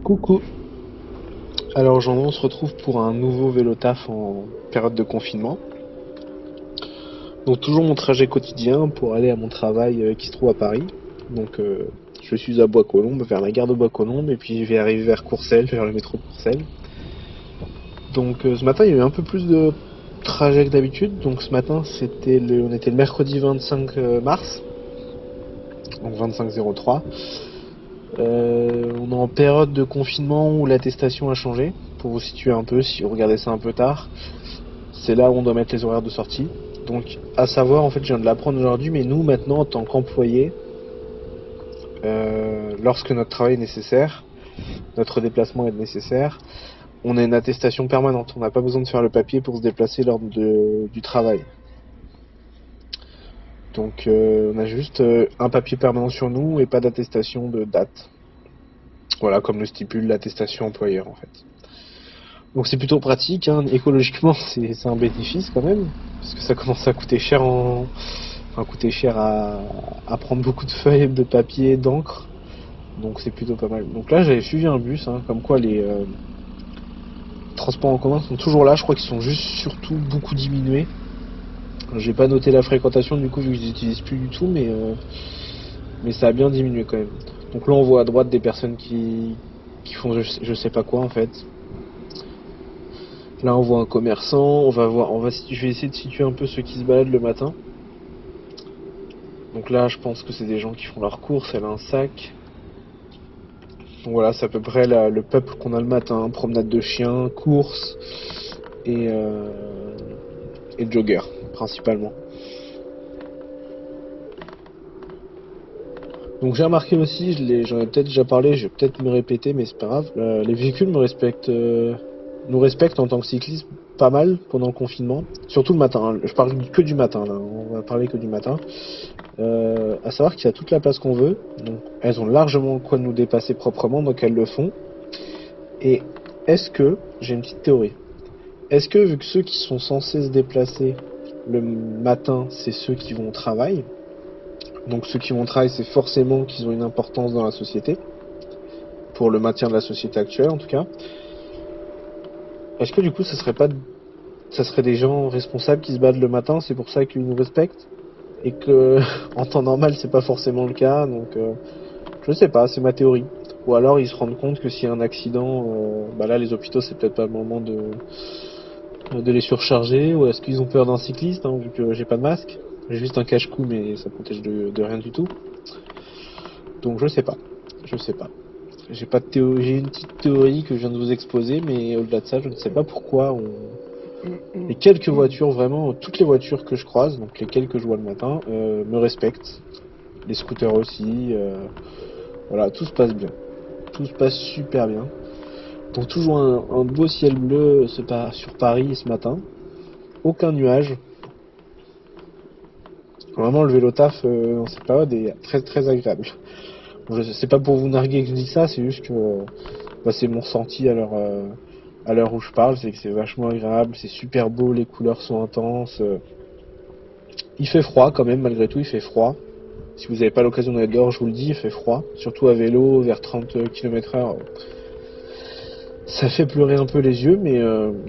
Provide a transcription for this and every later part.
Coucou. Alors aujourd'hui on se retrouve pour un nouveau vélo taf en période de confinement. Donc toujours mon trajet quotidien pour aller à mon travail qui se trouve à Paris. Donc je suis à Bois-Colombes, vers la gare de Bois-Colombes, et puis je vais arriver vers Courcelles, vers le métro de Courcelles. Donc ce matin il y a eu un peu plus de trajet que d'habitude. Donc ce matin on était le mercredi 25 mars, donc 25-03. On est en période de confinement où l'attestation a changé. Pour vous situer un peu, si vous regardez ça un peu tard, c'est là où on doit mettre les horaires de sortie. Donc, à savoir, en fait, je viens de l'apprendre aujourd'hui, mais nous, maintenant, en tant qu'employés, lorsque notre travail est nécessaire, notre déplacement est nécessaire, on a une attestation permanente. On n'a pas besoin de faire le papier pour se déplacer lors du travail. Donc, on a juste un papier permanent sur nous et pas d'attestation de date. Voilà, comme le stipule l'attestation employeur, en fait. Donc c'est plutôt pratique, hein. Écologiquement c'est un bénéfice quand même, parce que ça commence à coûter cher coûter cher à prendre beaucoup de feuilles, de papier, d'encre, donc c'est plutôt pas mal. Donc là j'avais suivi un bus, hein, comme quoi les transports en commun sont toujours là, je crois qu'ils sont juste surtout beaucoup diminués. J'ai pas noté la fréquentation du coup vu que je les utilise plus du tout, mais ça a bien diminué quand même. Donc là on voit à droite des personnes qui font je sais pas quoi en fait. Là, on voit un commerçant. Je vais essayer de situer un peu ceux qui se baladent le matin. Donc là, je pense que c'est des gens qui font leurs courses. Elle a un sac. Donc voilà, c'est à peu près le peuple qu'on a le matin. Promenade de chiens, courses et, euh, et jogger, principalement. Donc j'ai remarqué aussi, j'en ai peut-être déjà parlé, je vais peut-être me répéter, mais c'est pas grave. Les véhicules nous respectent en tant que cyclistes pas mal pendant le confinement, surtout le matin, hein. Je parle que du matin là, on va parler que du matin. À savoir qu'il y a toute la place qu'on veut, donc elles ont largement quoi nous dépasser proprement, donc elles le font. Et j'ai une petite théorie, est-ce que vu que ceux qui sont censés se déplacer le matin, c'est ceux qui vont au travail, donc ceux qui vont au travail, c'est forcément qu'ils ont une importance dans la société, pour le maintien de la société actuelle en tout cas, est-ce que du coup ça serait des gens responsables qui se battent le matin, c'est pour ça qu'ils nous respectent, et que en temps normal c'est pas forcément le cas, donc je sais pas, c'est ma théorie. Ou alors ils se rendent compte que s'il y a un accident, bah là les hôpitaux c'est peut-être pas le moment de les surcharger, ou est-ce qu'ils ont peur d'un cycliste, hein, vu que j'ai pas de masque. J'ai juste un cache-cou mais ça protège de rien du tout. Donc je sais pas. Je sais pas. J'ai pas de théorie, j'ai une petite théorie que je viens de vous exposer, mais au-delà de ça, je ne sais pas pourquoi les quelques voitures, vraiment toutes les voitures que je croise, donc les quelques que je vois le matin, me respectent. Les scooters aussi, voilà, tout se passe bien. Tout se passe super bien. Donc toujours un beau ciel bleu sur Paris ce matin. Aucun nuage. Vraiment le vélo taf en cette période est très très agréable. Bon, je sais pas pour vous narguer que je dis ça, c'est juste que bah, c'est mon ressenti à l'heure où je parle, c'est que c'est vachement agréable, c'est super beau, les couleurs sont intenses. Il fait froid quand même, malgré tout, il fait froid. Si vous n'avez pas l'occasion d'être dehors, je vous le dis, il fait froid. Surtout à vélo, vers 30 km/h. Ça fait pleurer un peu les yeux, mais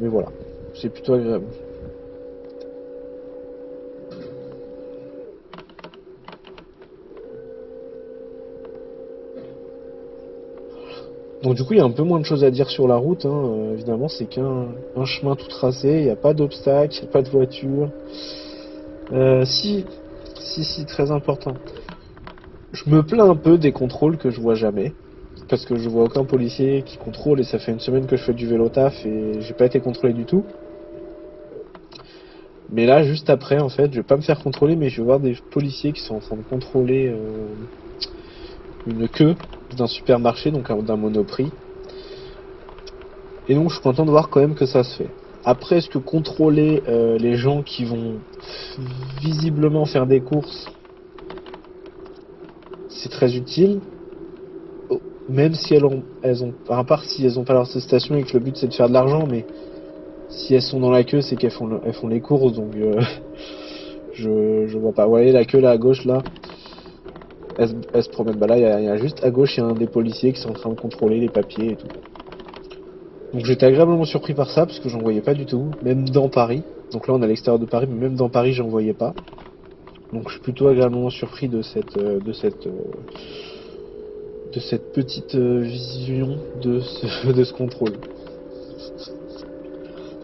voilà. C'est plutôt agréable. Donc du coup, il y a un peu moins de choses à dire sur la route, hein. Évidemment, c'est qu'un chemin tout tracé, il n'y a pas d'obstacle, il n'y a pas de voiture. Si, si, très important. Je me plains un peu des contrôles que je vois jamais. Parce que je vois aucun policier qui contrôle et ça fait une semaine que je fais du vélo taf et j'ai pas été contrôlé du tout. Mais là, juste après, en fait, je vais pas me faire contrôler, mais je vais voir des policiers qui sont en train de contrôler une queue d'un supermarché, donc d'un Monoprix. Et donc, je suis content de voir quand même que ça se fait. Après, est-ce que contrôler les gens qui vont visiblement faire des courses, c'est très utile, même si à part si elles ont pas leur attestation et que le but c'est de faire de l'argent, mais si elles sont dans la queue, c'est elles font les courses, donc je vois pas. Vous voyez la queue là à gauche là, elle se promène. Bah là, il y a juste à gauche, il y a un des policiers qui sont en train de contrôler les papiers et tout. Donc j'étais agréablement surpris par ça, parce que j'en voyais pas du tout, même dans Paris. Donc là, on est à l'extérieur de Paris, mais même dans Paris, j'en voyais pas. Donc je suis plutôt agréablement surpris de cette petite vision de ce contrôle.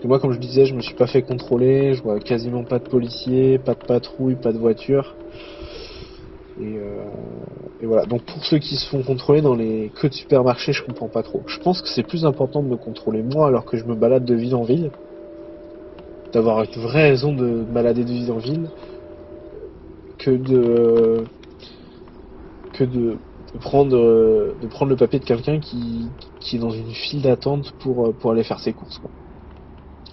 Et moi, comme je disais, je me suis pas fait contrôler, je vois quasiment pas de policiers, pas de patrouille, pas de voiture. Et voilà. Donc pour ceux qui se font contrôler dans les queues de supermarché, je comprends pas trop. Je pense que c'est plus important de me contrôler moi alors que je me balade de ville en ville, d'avoir une vraie raison de me balader de ville en ville, que de prendre le papier de quelqu'un qui est dans une file d'attente pour aller faire ses courses, quoi.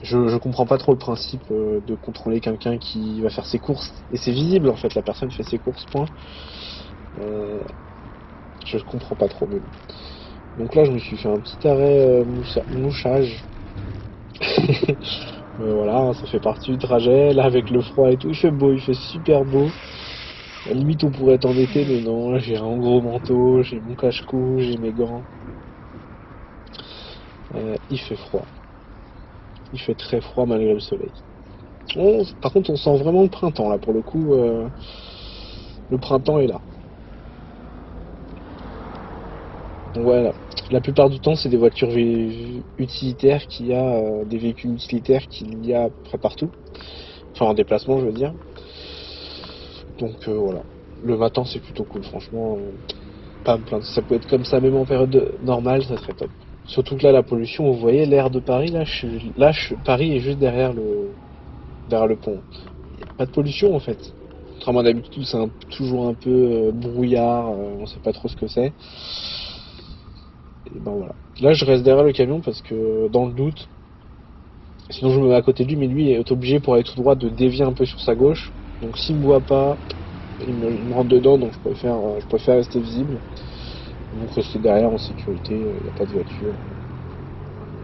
Je comprends pas trop le principe de contrôler quelqu'un qui va faire ses courses. Et c'est visible en fait, la personne fait ses courses, point. Je comprends pas trop, mais bon. Donc là, je me suis fait un petit arrêt mouchage. Voilà, ça fait partie du trajet. Là, avec le froid et tout, il fait beau, il fait super beau. À la limite, on pourrait être en été, mais non, là, j'ai un gros manteau, j'ai mon cache-cou, j'ai mes gants. Il fait froid. Il fait très froid malgré le soleil. Par contre, on sent vraiment le printemps, là, pour le coup. Le printemps est là. Donc voilà. La plupart du temps, c'est des voitures utilitaires qu'il y a, des véhicules utilitaires qu'il y a à peu près partout. Enfin, en déplacement, je veux dire. Donc voilà. Le matin, c'est plutôt cool, franchement. Pas me plaindre. Si ça peut être comme ça, même en période normale, ça serait top. Surtout que là, la pollution, vous voyez l'air de Paris, Paris est juste derrière le pont. Il n'y a pas de pollution en fait. Contrairement à d'habitude, c'est toujours un peu brouillard, on sait pas trop ce que c'est. Et ben voilà. Là, je reste derrière le camion parce que dans le doute, sinon je me mets à côté de lui, mais lui est obligé pour aller tout droit de dévier un peu sur sa gauche. Donc s'il me voit pas, il me rentre dedans, donc je préfère rester visible. Donc rester derrière en sécurité, il n'y a pas de voiture.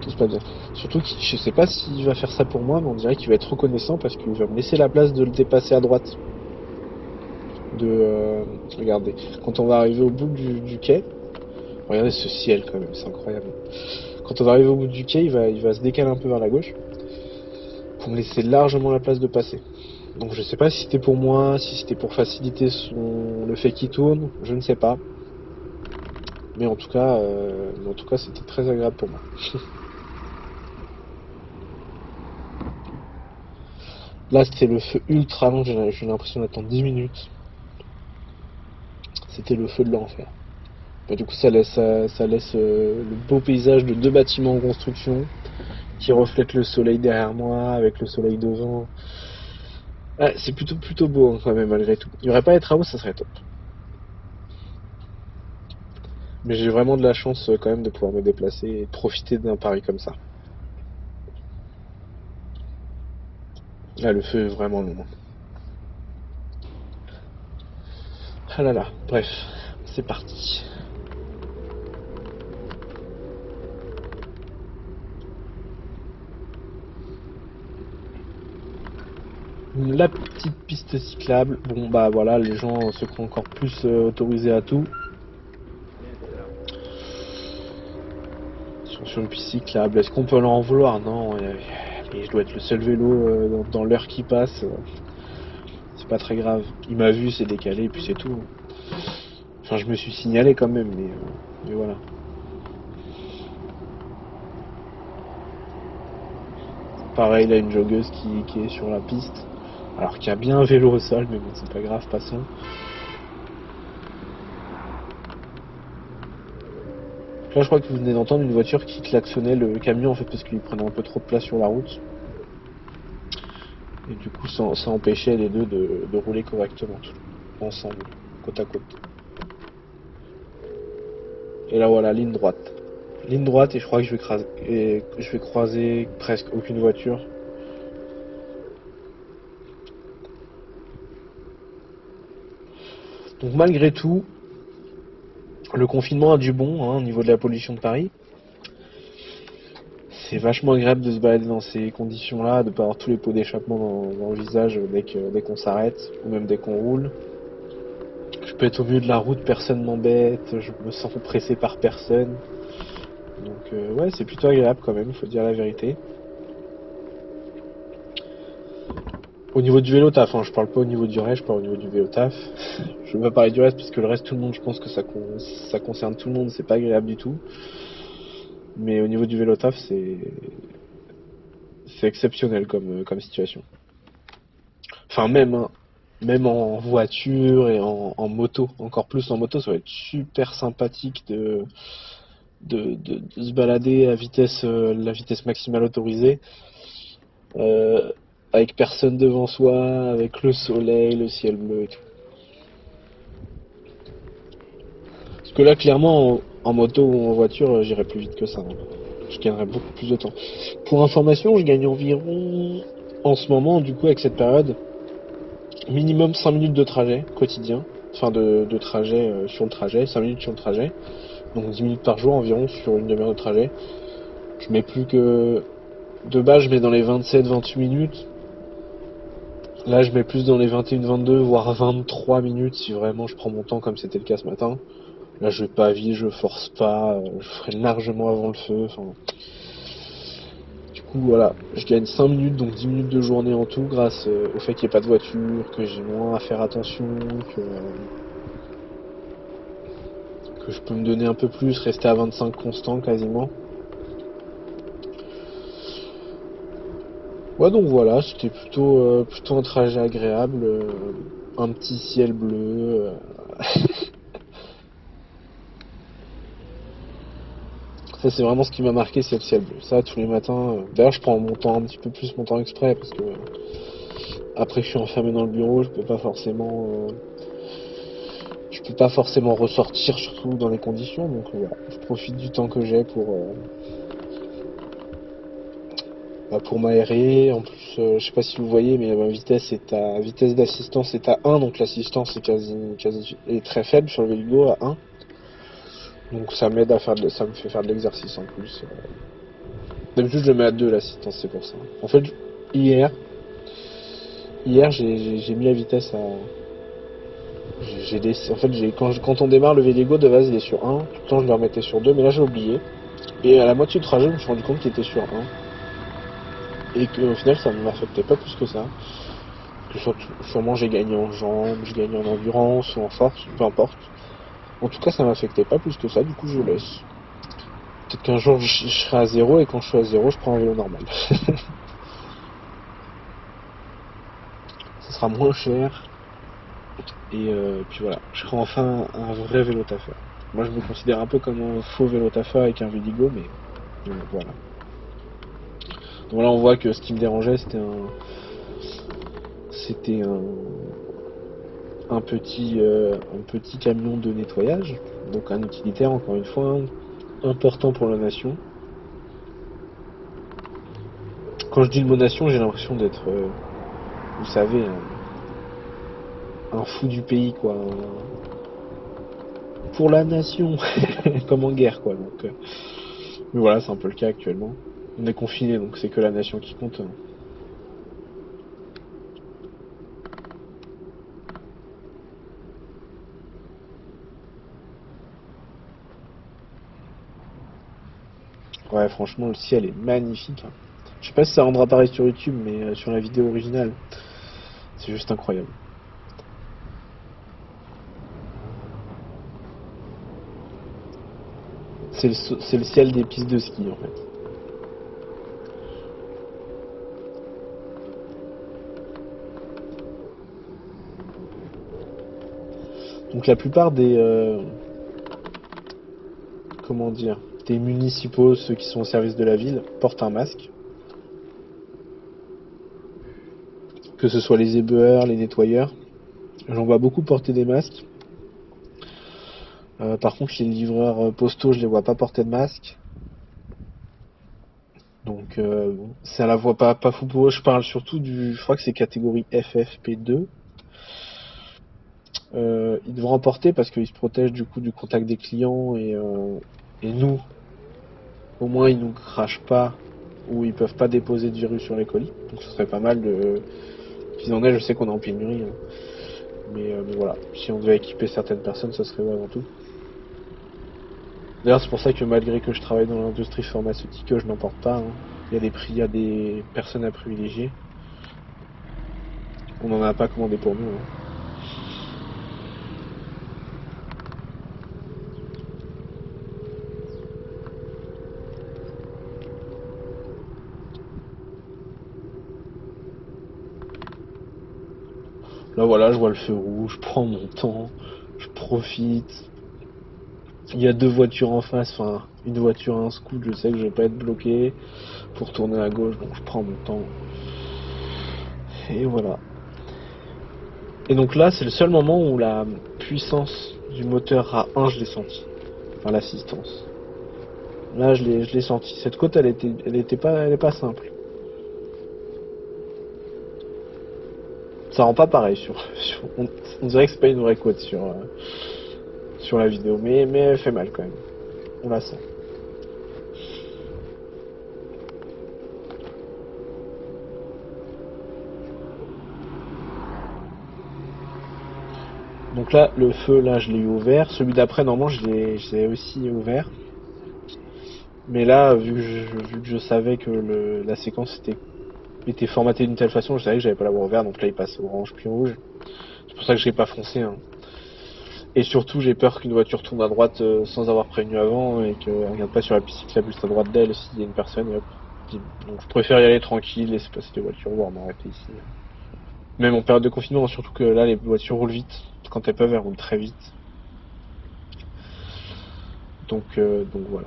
Tout se passe bien. Surtout que je sais pas s'il va faire ça pour moi, mais on dirait qu'il va être reconnaissant parce qu'il va me laisser la place de le dépasser à droite. Regardez, quand on va arriver au bout du quai, regardez ce ciel quand même, c'est incroyable. Quand on va arriver au bout du quai, il va se décaler un peu vers la gauche pour me laisser largement la place de passer. Donc je sais pas si c'était pour moi, si c'était pour faciliter le fait qu'il tourne, je ne sais pas. Mais en tout cas, c'était très agréable pour moi. Là, c'était le feu ultra long, j'ai l'impression d'attendre 10 minutes. C'était le feu de l'enfer. Bah, du coup, ça laisse le beau paysage de deux bâtiments en construction qui reflètent le soleil derrière moi avec le soleil devant. Ouais, c'est plutôt beau hein, quand même malgré tout. Il n'y aurait pas les travaux, ça serait top. Mais j'ai vraiment de la chance quand même de pouvoir me déplacer et profiter d'un Paris comme ça. Là, le feu est vraiment long. Ah là là, bref, c'est parti. La petite piste cyclable, bon bah voilà, les gens se croient encore plus autorisés à tout. Sur une piste cyclable, est-ce qu'on peut leur en vouloir? Non, et je dois être le seul vélo dans l'heure qui passe. C'est pas très grave. Il m'a vu, c'est décalé, et puis c'est tout. Enfin, je me suis signalé quand même, mais voilà. Pareil, là, une joggeuse qui est sur la piste. Alors qu'il y a bien un vélo au sol, mais bon, c'est pas grave, passons. Là, je crois que vous venez d'entendre une voiture qui klaxonnait le camion, en fait, parce qu'il prenait un peu trop de place sur la route. Et du coup, ça empêchait les deux de rouler correctement, ensemble, côte à côte. Et là, voilà, ligne droite. Ligne droite, et je crois que je vais croiser presque aucune voiture. Donc malgré tout, le confinement a du bon hein, au niveau de la pollution de Paris. C'est vachement agréable de se balader dans ces conditions-là, de ne pas avoir tous les pots d'échappement dans le visage dès qu'on s'arrête, ou même dès qu'on roule. Je peux être au milieu de la route, personne m'embête, je me sens pressé par personne. Donc ouais, c'est plutôt agréable quand même, faut dire la vérité. Au niveau du vélo taf, hein, je parle pas au niveau du reste, je parle au niveau du vélo taf. Je veux pas parler du reste parce que le reste, tout le monde, je pense que ça concerne tout le monde, c'est pas agréable du tout. Mais au niveau du vélo taf, c'est exceptionnel comme situation. Enfin même, hein, même en voiture et en moto, encore plus en moto, ça va être super sympathique de se balader à la vitesse maximale autorisée, euh, avec personne devant soi, avec le soleil, le ciel bleu et tout. Parce que là, clairement, en moto ou en voiture, j'irai plus vite que ça, hein. Je gagnerai beaucoup plus de temps. Pour information, je gagne environ, en ce moment, du coup, avec cette période, minimum 5 minutes de trajet quotidien. Enfin, de trajet sur le trajet, 5 minutes sur le trajet. Donc 10 minutes par jour environ sur une demi-heure de trajet. Je mets plus que... De base, je mets dans les 27-28 minutes. Là, je mets plus dans les 21-22, voire 23 minutes si vraiment je prends mon temps comme c'était le cas ce matin. Là, je vais pas vite, je force pas, je ferai largement avant le feu. Enfin, du coup, voilà, je gagne 5 minutes, donc 10 minutes de journée en tout, grâce au fait qu'il n'y ait pas de voiture, que j'ai moins à faire attention, que je peux me donner un peu plus, rester à 25 constant quasiment. Ouais, donc voilà, c'était plutôt un trajet agréable, un petit ciel bleu. Ça, c'est vraiment ce qui m'a marqué, c'est le ciel bleu. Ça, tous les matins. D'ailleurs, je prends mon temps un petit peu plus mon temps exprès parce que après, je suis enfermé dans le bureau, je peux pas forcément ressortir, surtout dans les conditions. Donc voilà, je profite du temps que j'ai pour m'aérer. En plus, je sais pas si vous voyez, mais ma vitesse d'assistance est à 1, donc l'assistance est est très faible sur le vélo à 1. Donc ça m'aide ça me fait faire de l'exercice en plus. D'habitude je le mets à 2 l'assistance, c'est pour ça. En fait, hier, hier j'ai mis la vitesse à. En fait, quand on démarre le Véligo de base il est sur 1, tout le temps je le remettais sur 2, mais là j'ai oublié. Et à la moitié du trajet, je me suis rendu compte qu'il était sur 1. Et qu'au final ça ne m'affectait pas plus que ça. Que sûrement j'ai gagné en jambes, j'ai gagné en endurance ou en force, peu importe. En tout cas ça m'affectait pas plus que ça, du coup je laisse. Peut-être qu'un jour je serai à 0 et quand je suis à 0 je prends un vélo normal. Ça sera moins cher. Et puis voilà, je serai enfin un vrai vélo taffeur. Moi je me considère un peu comme un faux vélo taffeur avec un Véligo, mais voilà. Donc là on voit que ce qui me dérangeait c'était un petit camion de nettoyage, donc un utilitaire encore une fois, important pour la nation. Quand je dis le mot nation, j'ai l'impression d'être, vous savez, un fou du pays quoi. Pour la nation, comme en guerre quoi. Donc, mais voilà, c'est un peu le cas actuellement. On est confiné, donc c'est que la nation qui compte. Ouais, franchement, le ciel est magnifique, hein. Je sais pas si ça rendra pareil sur YouTube, mais sur la vidéo originale, c'est juste incroyable. C'est le ciel des pistes de ski, en fait. Donc la plupart comment dire, des municipaux, ceux qui sont au service de la ville, portent un masque. Que ce soit les éboueurs, les nettoyeurs. J'en vois beaucoup porter des masques. Par contre, les livreurs postaux, je les vois pas porter de masque. Donc, ça la voit pas fou pour eux. Je parle surtout je crois que c'est catégorie FFP2. Ils devront en porter parce qu'ils se protègent du coup du contact des clients et nous, au moins, ils nous crachent pas ou ils peuvent pas déposer de virus sur les colis. Donc, ce serait pas mal de. Puis en est, je sais qu'on est en pénurie, hein. Mais voilà, si on devait équiper certaines personnes, ça serait avant tout. D'ailleurs, c'est pour ça que malgré que je travaille dans l'industrie pharmaceutique, je n'en porte pas, hein. Il y a des prix, il y a des personnes à privilégier. On n'en a pas commandé pour nous, hein. Là voilà, je vois le feu rouge, je prends mon temps, je profite. Il y a deux voitures en face, enfin une voiture et un scoot, je sais que je vais pas être bloqué pour tourner à gauche, donc je prends mon temps. Et voilà. Et donc là, c'est le seul moment où la puissance du moteur à 1, je l'ai senti. Enfin l'assistance. Là, je l'ai senti. Cette côte, elle est pas simple. Ça rend pas pareil on dirait que c'est pas une vraie côte sur la vidéo, mais elle fait mal quand même. On la sent. Donc là, le feu, là, je l'ai eu ouvert. Celui d'après, normalement, je l'ai aussi ouvert. Mais là, vu que je savais que la séquence était formatée d'une telle façon, je savais que j'avais pas l'avoir ouvert. Donc là, il passe orange puis rouge. C'est pour ça que je l'ai pas foncé, hein. Et surtout, j'ai peur qu'une voiture tourne à droite sans avoir prévenu avant et qu'elle regarde pas sur la piste cyclable juste à droite d'elle s'il y a une personne. Et hop. Donc je préfère y aller tranquille, laisser passer les voitures, voire m'arrêter ici. Même en période de confinement, surtout que là, les voitures roulent vite. Quand elles peuvent, elles roulent très vite. Donc voilà.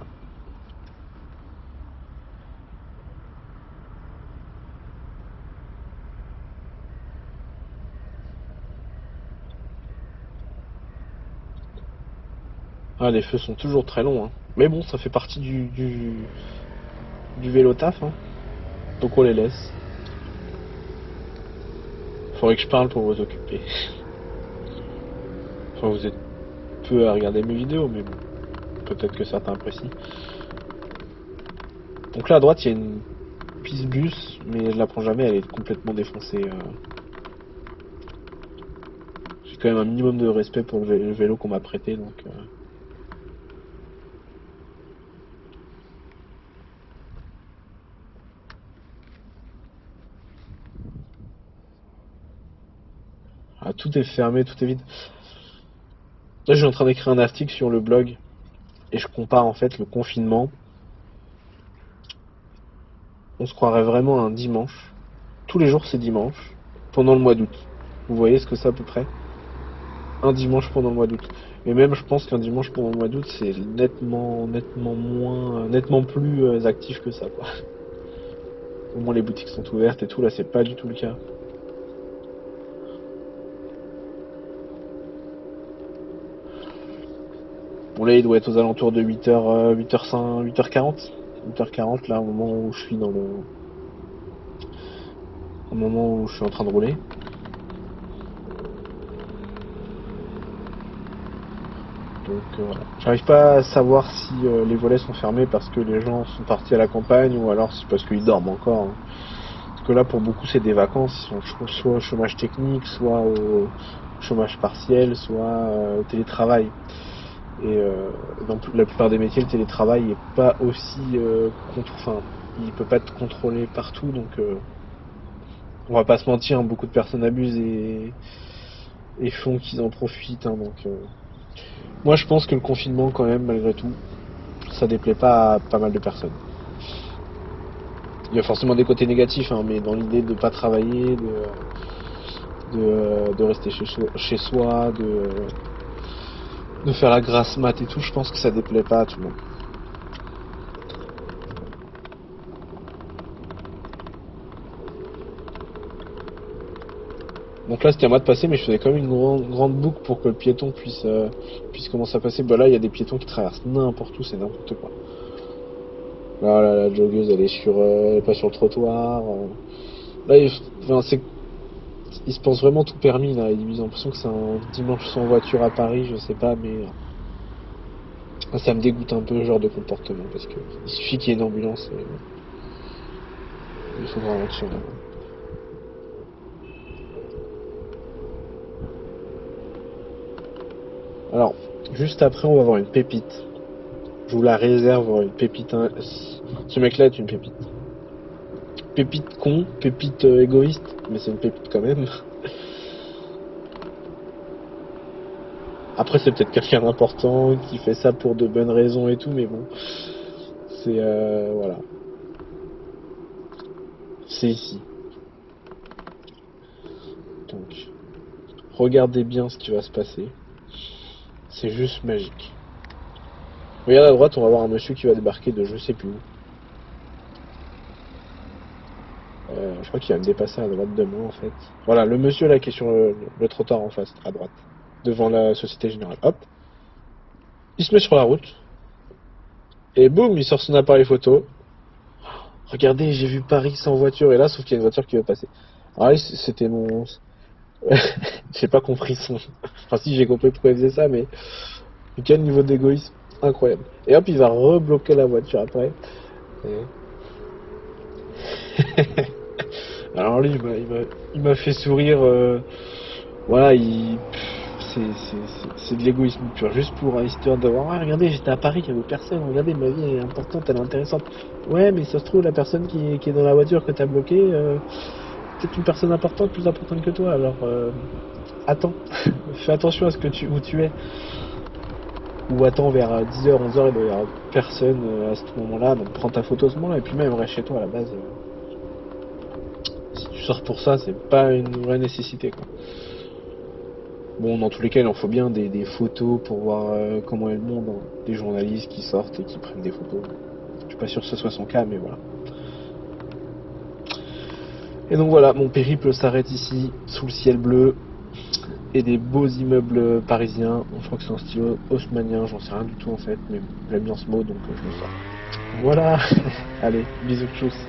Ah, les feux sont toujours très longs, hein. Mais bon, ça fait partie du vélo taf, hein. Donc on les laisse. Faudrait que je parle pour vous occuper. Enfin, vous êtes peu à regarder mes vidéos, mais bon, peut-être que certains apprécient. Donc là à droite, il y a une piste bus, mais je la prends jamais, elle est complètement défoncée. J'ai quand même un minimum de respect pour le vélo qu'on m'a prêté, donc. Ah, tout est fermé, tout est vide. Là, je suis en train d'écrire un article sur le blog et je compare en fait le confinement. On se croirait vraiment un dimanche. Tous les jours, c'est dimanche pendant le mois d'août. Vous voyez ce que c'est à peu près? Un dimanche pendant le mois d'août. Mais même, je pense qu'un dimanche pendant le mois d'août, c'est nettement moins, nettement plus actif que ça, quoi. Au moins, les boutiques sont ouvertes et tout. Là, c'est pas du tout le cas. Bon, là, il doit être aux alentours de 8h, 8h5, 8h40. 8h40, là, au moment où je suis au moment où je suis en train de rouler. Donc voilà. J'arrive pas à savoir si les volets sont fermés parce que les gens sont partis à la campagne ou alors c'est parce qu'ils dorment encore, hein. Parce que là pour beaucoup c'est des vacances, ils sont soit au chômage technique, soit au chômage partiel, soit au télétravail. Et dans la plupart des métiers, le télétravail n'est pas aussi enfin, il peut pas être contrôlé partout, donc on va pas se mentir, hein, beaucoup de personnes abusent et font qu'ils en profitent, hein, donc moi je pense que le confinement quand même malgré tout ça déplaît pas à pas mal de personnes. Il y a forcément des côtés négatifs, hein, mais dans l'idée de pas travailler, de rester chez soi, de faire la grasse mat et tout, je pense que ça déplaît pas à tout le monde. Donc là c'était à moi de passer, mais je faisais quand même une grande boucle pour que le piéton puisse commencer à passer. Bah là il y a des piétons qui traversent n'importe où, c'est n'importe quoi. Là, la joggeuse elle est elle est pas sur le trottoir. Là enfin, ils se pensent vraiment tout permis là. Ils ont l'impression que c'est un dimanche sans voiture à Paris, je sais pas, mais ça me dégoûte un peu ce genre de comportement parce que il suffit qu'il y ait une ambulance et il faut ralentir. Alors, juste après, on va avoir une pépite. Je vous la réserve, une pépite. Ce mec-là est une pépite. Pépite con, pépite égoïste, mais c'est une pépite quand même. Après, c'est peut-être quelqu'un d'important qui fait ça pour de bonnes raisons et tout, mais bon. C'est. Voilà. C'est ici. Donc, regardez bien ce qui va se passer. C'est juste magique. Regarde à droite, on va voir un monsieur qui va débarquer de je sais plus où. Je crois qu'il va me dépasser à droite de moi en fait. Voilà, le monsieur là qui est sur le trottoir en face, à droite. Devant la Société Générale. Hop. Il se met sur la route. Et boum, il sort son appareil photo. Regardez, j'ai vu Paris sans voiture. Et là, sauf qu'il y a une voiture qui va passer. Alors là, c'était mon... j'ai pas compris son... Enfin si, j'ai compris pourquoi il faisait ça, mais... Quel niveau d'égoïsme incroyable. Et hop, il va rebloquer la voiture après. Et... Alors lui, il m'a fait sourire. Voilà, c'est de l'égoïsme pur, juste pour histoire de voir. Ah, regardez, j'étais à Paris, il n'y avait personne. Regardez, ma vie est importante, elle est intéressante. Ouais, mais ça se trouve, la personne qui est dans la voiture que t'as bloquée, peut-être une personne importante, plus importante que toi. Alors, attends, fais attention à où tu es. Ou attends vers 10h, 11h, il doit y avoir personne à ce moment-là. Donc prends ta photo à ce moment-là, et puis même reste chez toi à la base. Si tu sors pour ça, c'est pas une vraie nécessité, quoi. Bon, dans tous les cas, il en faut bien des photos pour voir comment est le monde, hein. Des journalistes qui sortent et qui prennent des photos. Je suis pas sûr que ce soit son cas, mais voilà. Et donc voilà, mon périple s'arrête ici, sous le ciel bleu, et des beaux immeubles parisiens. Je crois que c'est un style haussmannien, j'en sais rien du tout en fait, mais j'aime bien ce mot, donc je le sors. Voilà. Allez, bisous de chousse.